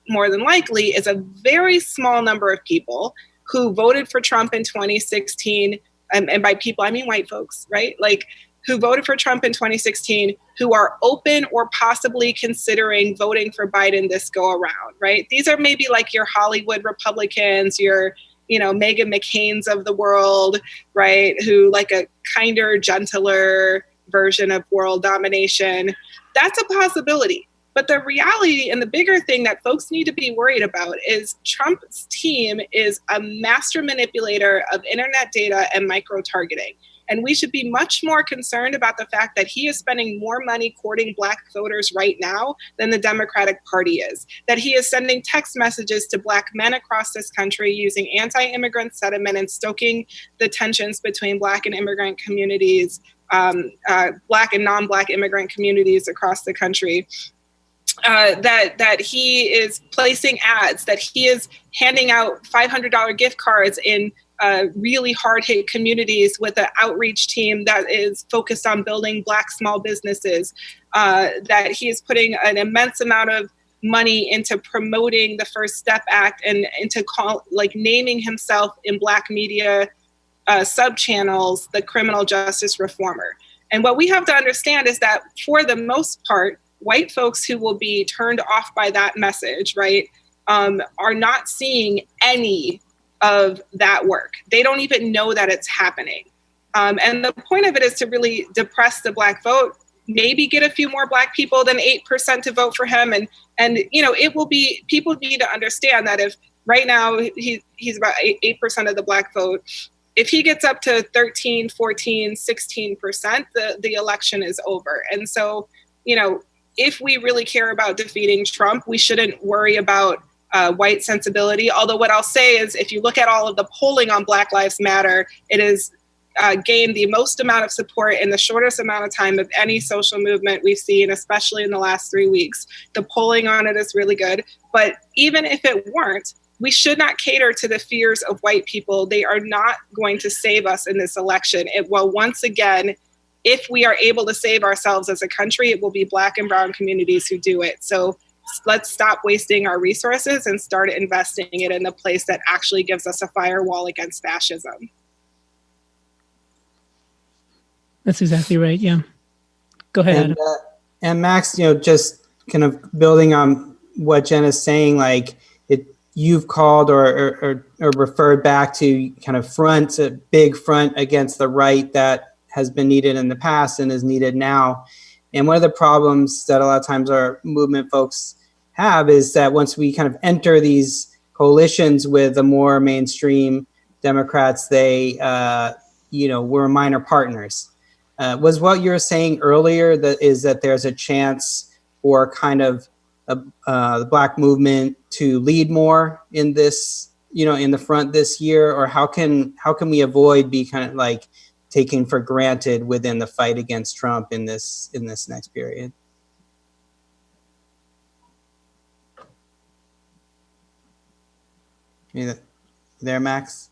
more than likely is a very small number of people who voted for Trump in 2016. And by people, I mean white folks, right? Like, who voted for Trump in 2016, who are open or possibly considering voting for Biden this go around, right? These are maybe like your Hollywood Republicans, your, Meghan McCain's of the world, right? Who like a kinder, gentler version of world domination. That's a possibility. But the reality and the bigger thing that folks need to be worried about is Trump's team is a master manipulator of internet data and micro-targeting. And we should be much more concerned about the fact that he is spending more money courting Black voters right now than the Democratic Party is. That he is sending text messages to Black men across this country using anti-immigrant sentiment and stoking the tensions between Black and immigrant communities, Black and non-Black immigrant communities across the country. That he is placing ads, that he is handing out $500 gift cards in really hard-hit communities with an outreach team that is focused on building Black small businesses, that he is putting an immense amount of money into promoting the First Step Act and into naming himself in Black media sub-channels the criminal justice reformer. And what we have to understand is that for the most part, white folks who will be turned off by that message, right, are not seeing any of that work. They don't even know that it's happening. And the point of it is to really depress the Black vote, maybe get a few more Black people than 8% to vote for him. And it will be, people need to understand that if right now he's about 8% of the Black vote, if he gets up to 13, 14, 16%, the election is over. And so, if we really care about defeating Trump, we shouldn't worry about white sensibility. Although what I'll say is, if you look at all of the polling on Black Lives Matter, it has gained the most amount of support in the shortest amount of time of any social movement we've seen, especially in the last 3 weeks. The polling on it is really good. But even if it weren't, we should not cater to the fears of white people. They are not going to save us in this election. Once again, if we are able to save ourselves as a country, it will be Black and brown communities who do it. So let's stop wasting our resources and start investing it in the place that actually gives us a firewall against fascism. That's exactly right. Yeah. Go ahead, Adam. And Max, just kind of building on what Jen is saying, you've called or referred back to kind of a big front against the right that has been needed in the past and is needed now. And one of the problems that a lot of times our movement folks have is that once we kind of enter these coalitions with the more mainstream Democrats, we're minor partners. Was what you were saying earlier that there's a chance for kind of the Black movement to lead more in this, in the front this year, or how can we avoid be kind of taken for granted within the fight against Trump in this next period? You there, Max?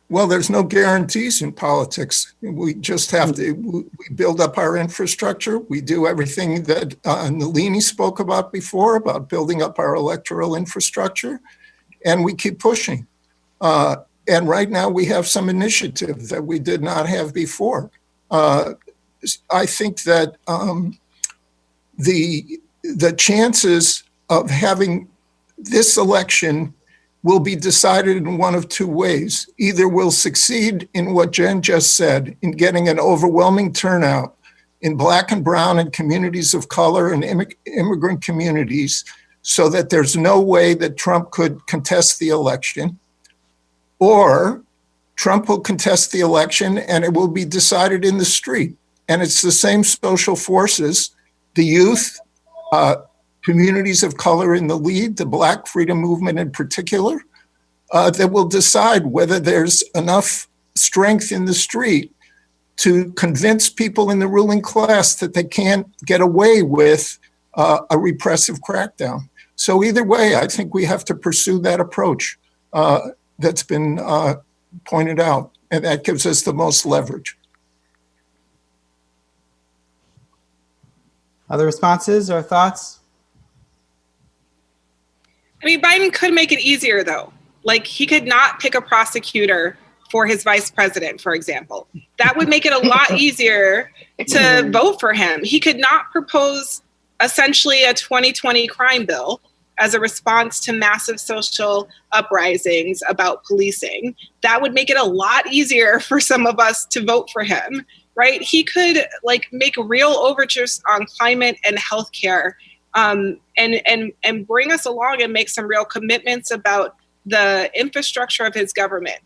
Well, there's no guarantees in politics. We just have to, we build up our infrastructure. We do everything that Nalini spoke about before, about building up our electoral infrastructure, and we keep pushing. And right now we have some initiative that we did not have before. I think that the chances of having this election will be decided in one of two ways. Either we'll succeed in what Jen just said, in getting an overwhelming turnout in Black and brown and communities of color and immigrant communities, so that there's no way that Trump could contest the election, or Trump will contest the election and it will be decided in the street. And it's the same social forces, the youth, communities of color in the lead, the Black freedom movement in particular, that will decide whether there's enough strength in the street to convince people in the ruling class that they can't get away with a repressive crackdown. So either way, I think we have to pursue that approach that's been pointed out, and that gives us the most leverage. Other responses or thoughts? I mean, Biden could make it easier, though. Like, he could not pick a prosecutor for his vice president, for example. That would make it a lot easier to vote for him. He could not propose essentially a 2020 crime bill as a response to massive social uprisings about policing. That would make it a lot easier for some of us to vote for him, right? He could make real overtures on climate and healthcare, and bring us along and make some real commitments about the infrastructure of his government.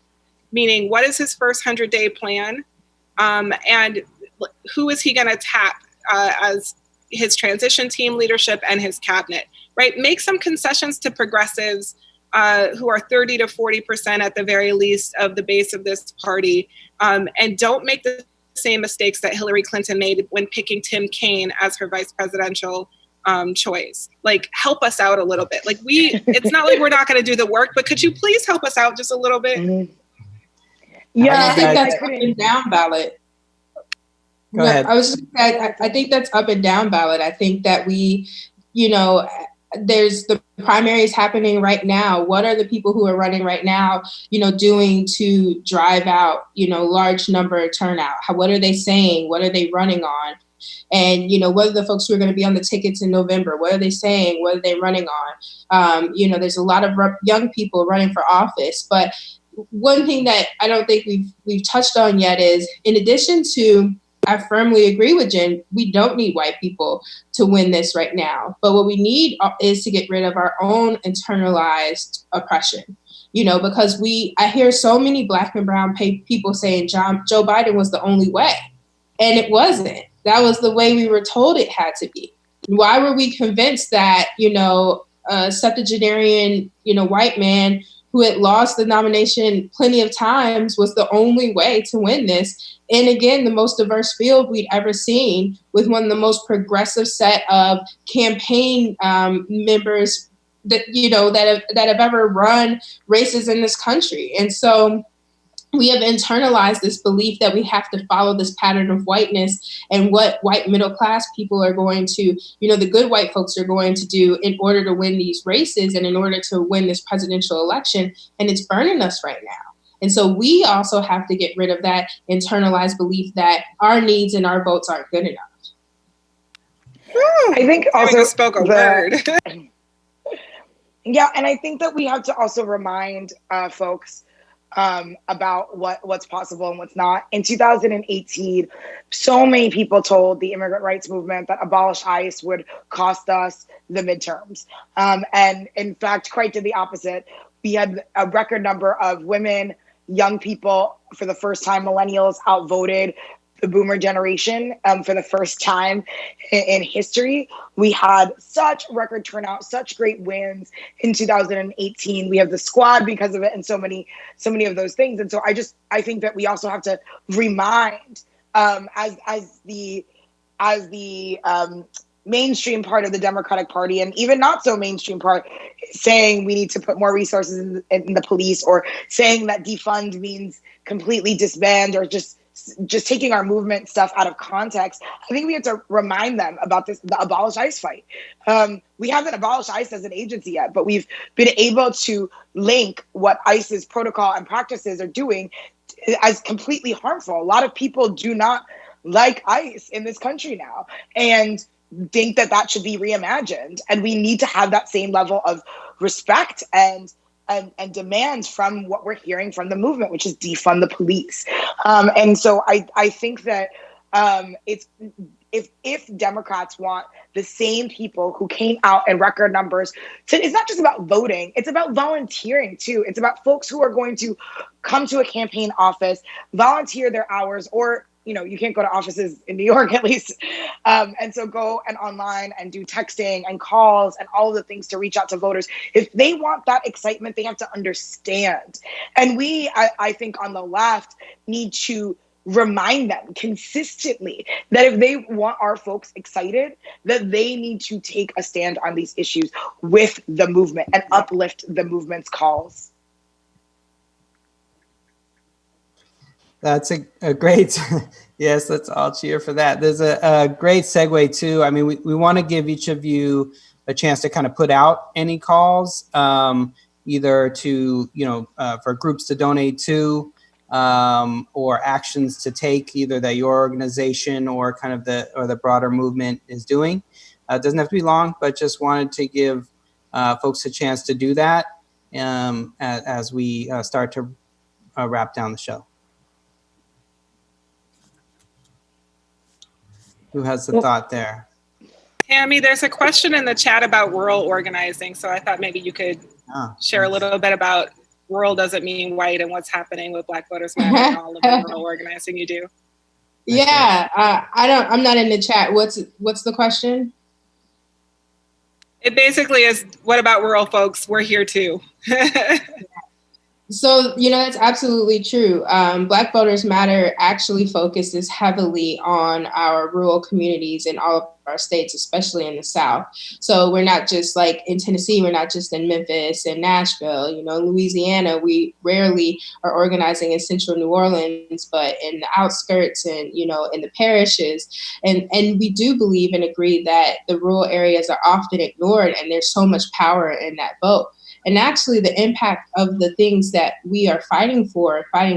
Meaning, what is his first 100-day plan? And who is he gonna tap as his transition team leadership and his cabinet, right? Make some concessions to progressives who are 30 to 40% at the very least of the base of this party, and don't make the same mistakes that Hillary Clinton made when picking Tim Kaine as her vice presidential choice. Help us out a little bit. It's not like we're not going to do the work, but could you please help us out just a little bit? Mm-hmm. Yeah, I think that's up and down ballot. Go ahead. I think that's up and down ballot. I think that we, there's the primaries happening right now. What are the people who are running right now, doing to drive out, large number turnout? What are they saying? What are they running on? And, what are the folks who are going to be on the tickets in November? What are they saying? What are they running on? There's a lot of young people running for office. But one thing that I don't think we've touched on yet is, in addition to, I firmly agree with Jen, we don't need white people to win this right now. But what we need is to get rid of our own internalized oppression. Because I hear so many Black and brown people saying Joe Biden was the only way. And it wasn't. That was the way we were told it had to be. Why were we convinced that, a septuagenarian, white man who had lost the nomination plenty of times was the only way to win this? And again, the most diverse field we'd ever seen, with one of the most progressive set of campaign members that have ever run races in this country. And so we have internalized this belief that we have to follow this pattern of whiteness and what white middle class people are going to, the good white folks are going to do in order to win these races and in order to win this presidential election. And it's burning us right now. And so we also have to get rid of that internalized belief that our needs and our votes aren't good enough. I think also I spoke a word. Yeah, and I think that we have to also remind folks about what's possible and what's not. In 2018, so many people told the immigrant rights movement that abolish ICE would cost us the midterms. And in fact, quite to the opposite. We had a record number of women, young people, for the first time, millennials outvoted the boomer generation for the first time in history. We had such record turnout, such great wins in 2018. We have the squad because of it, and so many of those things. And so I think that we also have to remind as the mainstream part of the Democratic Party, and even not so mainstream part, saying we need to put more resources in the police, or saying that defund means completely disband, or just taking our movement stuff out of context. I think we have to remind them about the abolish ICE fight. We haven't abolished ICE as an agency yet, but we've been able to link what ICE's protocol and practices are doing as completely harmful. A lot of people do not like ICE in this country now, and think that should be reimagined. And we need to have that same level of respect and demand from what we're hearing from the movement, which is defund the police. And so I think that it's if Democrats want the same people who came out in record numbers it's not just about voting, it's about volunteering too. It's about folks who are going to come to a campaign office, volunteer their hours, or you can't go to offices in New York, at least. And so go and online and do texting and calls and all of the things to reach out to voters. If they want that excitement, they have to understand. And I think on the left, need to remind them consistently that if they want our folks excited, that they need to take a stand on these issues with the movement and uplift the movement's calls. That's a great, yes, let's all cheer for that. There's a great segue too. I mean, we want to give each of you a chance to kind of put out any calls, either to, for groups to donate to, or actions to take, either that your organization or kind of the broader movement is doing. It doesn't have to be long, but just wanted to give folks a chance to do that as we start to wrap down the show. Who has the thought there? Tammy, there's a question in the chat about rural organizing. So I thought maybe you could share a little bit about rural doesn't mean white and what's happening with Black Voters Matter and all of the rural organizing you do. Yeah, I'm not in the chat. What's the question? It basically is, what about rural folks? We're here too. So, that's absolutely true. Black Voters Matter actually focuses heavily on our rural communities in all of our states, especially in the South. So we're not just like in Tennessee, we're not just in Memphis and Nashville, in Louisiana, we rarely are organizing in central New Orleans, but in the outskirts and, in the parishes. And we do believe and agree that the rural areas are often ignored, and there's so much power in that vote. And actually the impact of the things that we are fighting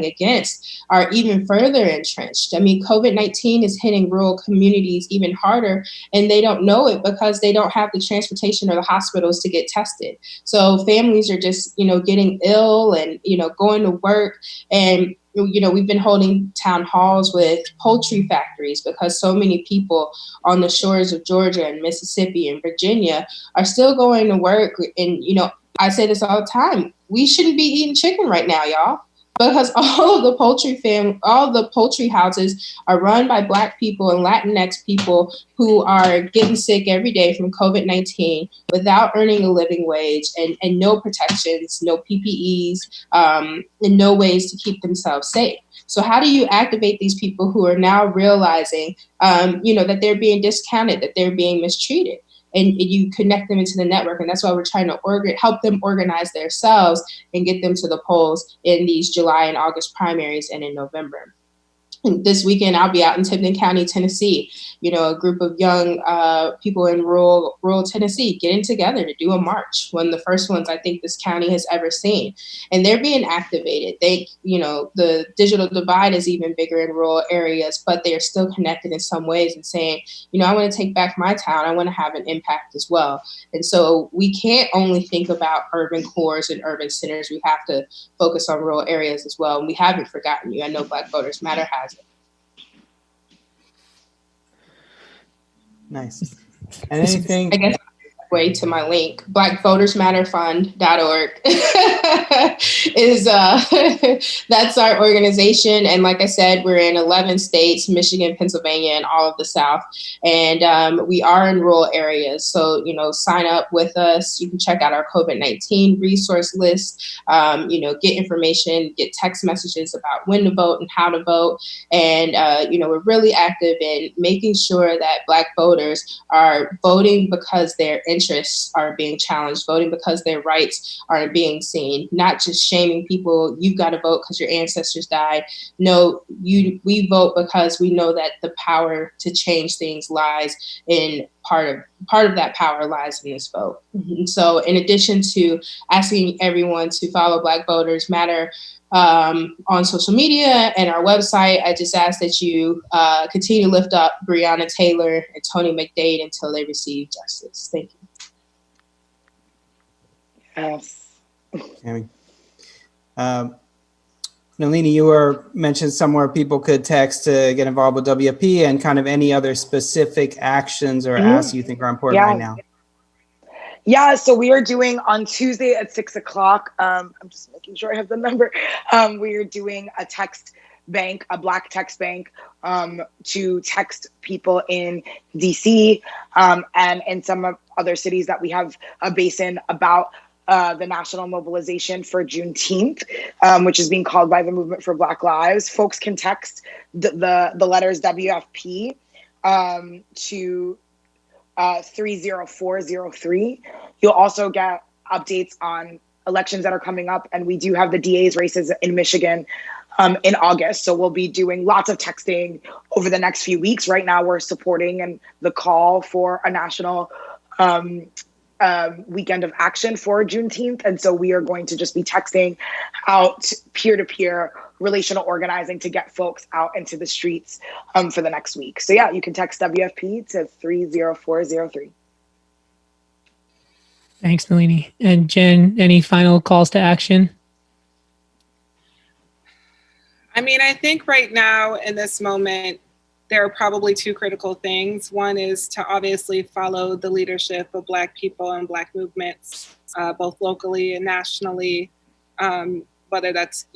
against are even further entrenched. I mean, COVID-19 is hitting rural communities even harder, and they don't know it because they don't have the transportation or the hospitals to get tested. So families are just, getting ill and, going to work. And we've been holding town halls with poultry factories because so many people on the shores of Georgia and Mississippi and Virginia are still going to work. And, I say this all the time. We shouldn't be eating chicken right now, y'all, because all the poultry houses are run by Black people and Latinx people who are getting sick every day from COVID-19 without earning a living wage and no protections, no PPEs, and no ways to keep themselves safe. So how do you activate these people who are now realizing, that they're being discounted, that they're being mistreated? And you connect them into the network. And that's why we're trying to help them organize themselves and get them to the polls in these July and August primaries and in November. This weekend, I'll be out in Tipton County, Tennessee. A group of young people in rural Tennessee getting together to do a march, one of the first ones I think this county has ever seen. And they're being activated. The digital divide is even bigger in rural areas, but they are still connected in some ways and saying, I want to take back my town. I want to have an impact as well. And so we can't only think about urban cores and urban centers. We have to focus on rural areas as well. And we haven't forgotten you. I know Black Voters Matter has. Nice. And anything? I guess way to my link. blackvotersmatterfund.org is that's our organization. And like I said, we're in 11 states, Michigan, Pennsylvania, and all of the South. And we are in rural areas. So, sign up with us. You can check out our COVID-19 resource list, get information, get text messages about when to vote and how to vote. And, we're really active in making sure that Black voters are voting because their interests are being challenged, voting because their rights are being seen, not just shaming people. You've got to vote because your ancestors died. No, we vote because we know that the power to change things lies in part of that power lies in this vote. And so in addition to asking everyone to follow Black Voters Matter on social media and our website, I just ask that you continue to lift up Breonna Taylor and Tony McDade until they receive justice. Thank you. Yes. Tammy. Nalini, you were mentioned somewhere people could text to get involved with WFP, and kind of any other specific actions or asks you think are important right now. Yeah, so we are doing on Tuesday at 6 o'clock. I'm just making sure I have the number. We are doing a text bank, a Black text bank, to text people in DC and in some other cities that we have a base in about the national mobilization for Juneteenth, which is being called by the Movement for Black Lives. Folks can text the letters WFP to 30403. You'll also get updates on elections that are coming up, and we do have the DA's races in Michigan in August. So we'll be doing lots of texting over the next few weeks. Right now, we're supporting and the call for a national weekend of action for Juneteenth. And so we are going to just be texting out peer-to-peer relational organizing to get folks out into the streets for the next week. So yeah, you can text WFP to 30403. Thanks, Nalini. And Jen, any final calls to action? I mean, I think right now in this moment, there are probably two critical things. One is to obviously follow the leadership of Black people and Black movements, both locally and nationally, whether that's,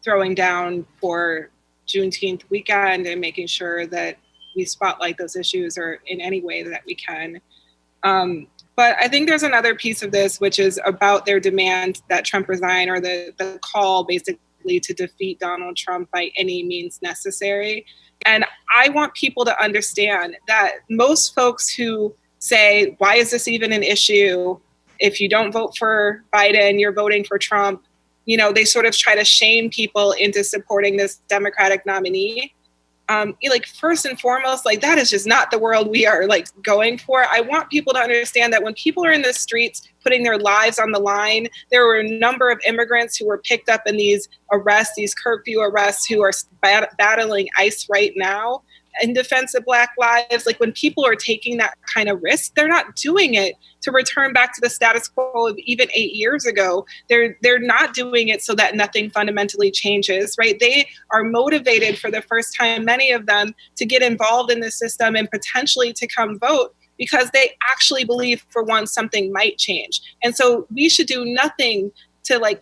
throwing down for Juneteenth weekend and making sure that we spotlight those issues or in any way that we can. But I think there's another piece of this, which is about their demand that Trump resign, or the call basically to defeat Donald Trump by any means necessary. And I want people to understand that most folks who say, why is this even an issue? If you don't vote for Biden, you're voting for Trump. They sort of try to shame people into supporting this Democratic nominee. First and foremost, that is just not the world we are going for. I want people to understand that when people are in the streets putting their lives on the line, there were a number of immigrants who were picked up in these arrests, these curfew arrests, who are battling ICE right now in defense of Black lives. When people are taking that kind of risk, they're not doing it to return back to the status quo of even 8 years ago. They're not doing it so that nothing fundamentally changes, right? They are motivated for the first time, many of them, to get involved in the system and potentially to come vote because they actually believe, for once, something might change. And so we should do nothing to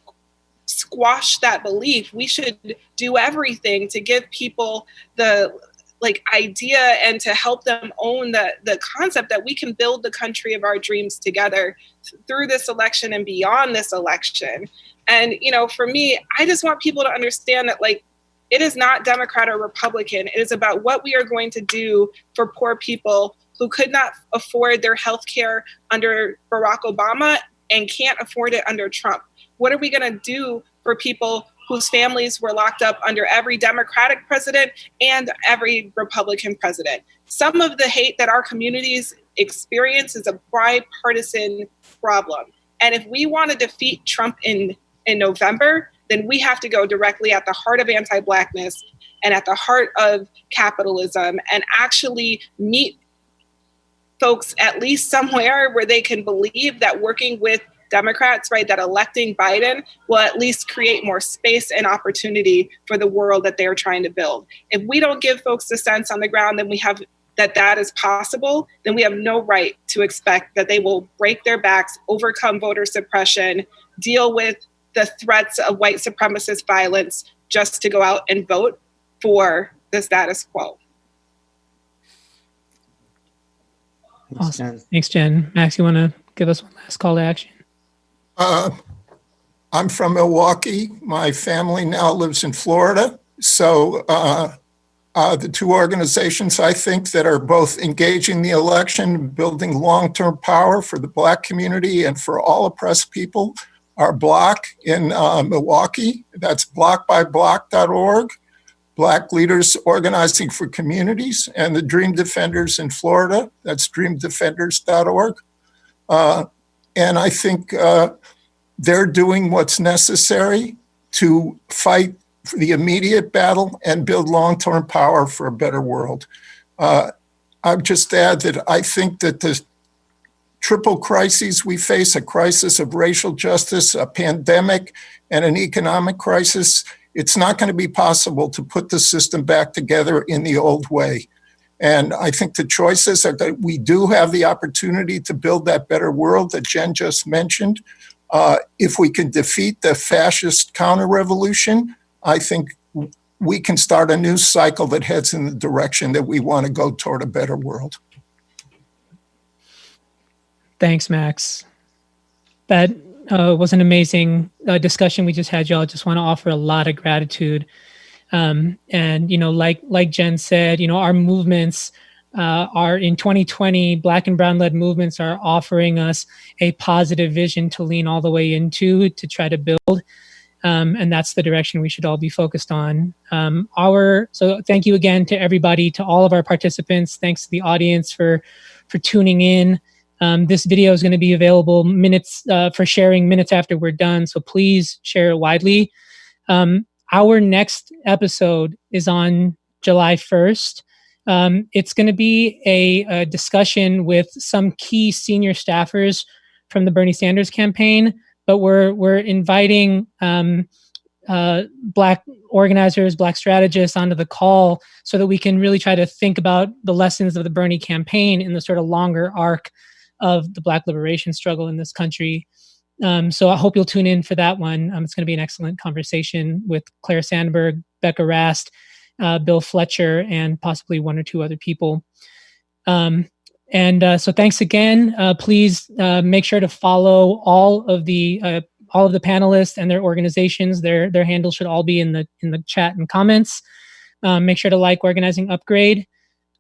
squash that belief. We should do everything to give people the idea and to help them own the concept that we can build the country of our dreams together through this election and beyond this election. And, for me, I just want people to understand that it is not Democrat or Republican. It is about what we are going to do for poor people who could not afford their health care under Barack Obama and can't afford it under Trump. What are we going to do for people whose families were locked up under every Democratic president and every Republican president? Some of the hate that our communities experience is a bipartisan problem. And if we want to defeat Trump in November, then we have to go directly at the heart of anti-Blackness and at the heart of capitalism and actually meet folks at least somewhere where they can believe that working with Democrats, right, that electing Biden will at least create more space and opportunity for the world that they're trying to build. If we don't give folks the sense on the ground, then we have that that is possible, then we have no right to expect that they will break their backs, overcome voter suppression, deal with the threats of white supremacist violence just to go out and vote for the status quo. Awesome. Thanks, Jen. Max, you want to give us one last call to action? I'm from Milwaukee. My family now lives in Florida. So the two organizations, I think, that are both engaging the election, building long-term power for the Black community and for all oppressed people, are Block in Milwaukee. That's blockbyblock.org. Black Leaders Organizing for Communities, and the Dream Defenders in Florida. That's dreamdefenders.org. And I think they're doing what's necessary to fight for the immediate battle and build long-term power for a better world. I'd just add that I think that the triple crises we face, a crisis of racial justice, a pandemic, and an economic crisis, it's not going to be possible to put the system back together in the old way. And I think the choices are that we do have the opportunity to build that better world that Jen just mentioned. If we can defeat the fascist counter-revolution, I think we can start a new cycle that heads in the direction that we want to go toward a better world. Thanks, Max. That was an amazing discussion we just had, y'all. I just want to offer a lot of gratitude. And, like Jen said, our movements are in 2020, Black and brown led movements are offering us a positive vision to lean all the way into, to try to build. And that's the direction we should all be focused on. So thank you again to everybody, to all of our participants. Thanks to the audience for tuning in. This video is going to be available for sharing minutes after we're done. So please share it widely. Our next episode is on July 1st. It's going to be a discussion with some key senior staffers from the Bernie Sanders campaign, but we're inviting Black organizers, Black strategists onto the call so that we can really try to think about the lessons of the Bernie campaign in the sort of longer arc of the Black liberation struggle in this country. So I hope you'll tune in for that one. It's going to be an excellent conversation with Claire Sandberg, Becca Rast, Bill Fletcher, and possibly one or two other people. So thanks again. Please make sure to follow all of the panelists and their organizations. Their handles should all be in the chat and comments. Make sure to like Organizing Upgrade.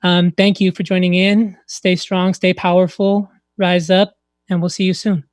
Thank you for joining in. Stay strong, stay powerful, rise up, and we'll see you soon.